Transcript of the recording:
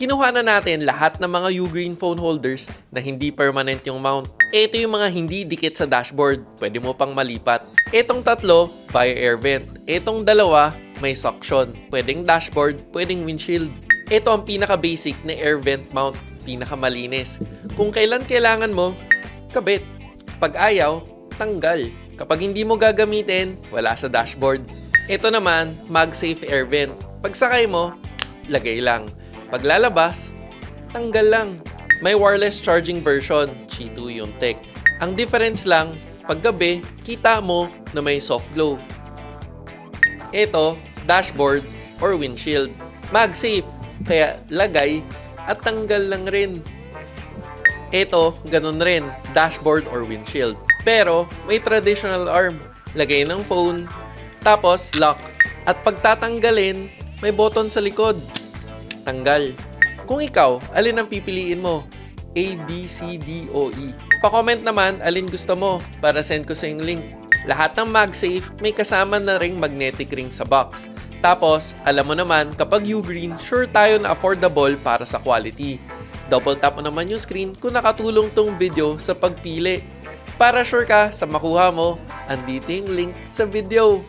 Kinuha na natin lahat ng mga Ugreen phone holders na hindi permanent yung mount. Ito yung mga hindi dikit sa dashboard. Pwede mo pang malipat. Itong tatlo, via air vent. Itong dalawa, may suction. Pwedeng dashboard, pwedeng windshield. Ito ang pinaka-basic na air vent mount. Pinaka-malinis. Kung kailan kailangan mo, kabit. Pag ayaw, tanggal. Kapag hindi mo gagamitin, wala sa dashboard. Ito naman, MagSafe air vent. Pag sakay mo, lagay lang. Paglalabas, tanggal lang. May wireless charging version, Qi2 yung tech. Ang difference lang, paggabi, kita mo na may soft glow. Ito, dashboard or windshield. MagSafe, kaya lagay at tanggal lang rin. Ito, ganun rin, dashboard or windshield. Pero, may traditional arm. Lagay ng phone, tapos lock. At pagtatanggalin, may button sa likod. Tanggal. Kung ikaw, alin ang pipiliin mo? A, B, C, D, O, E. Pa-comment naman alin gusto mo para send ko sa yung link. Lahat ng MagSafe may kasama na ring magnetic ring sa box. Tapos, alam mo naman, kapag Ugreen, sure tayo na affordable para sa quality. Double tap mo naman yung screen kung nakatulong tong video sa pagpili. Para sure ka sa makuha mo, andito yung link sa video.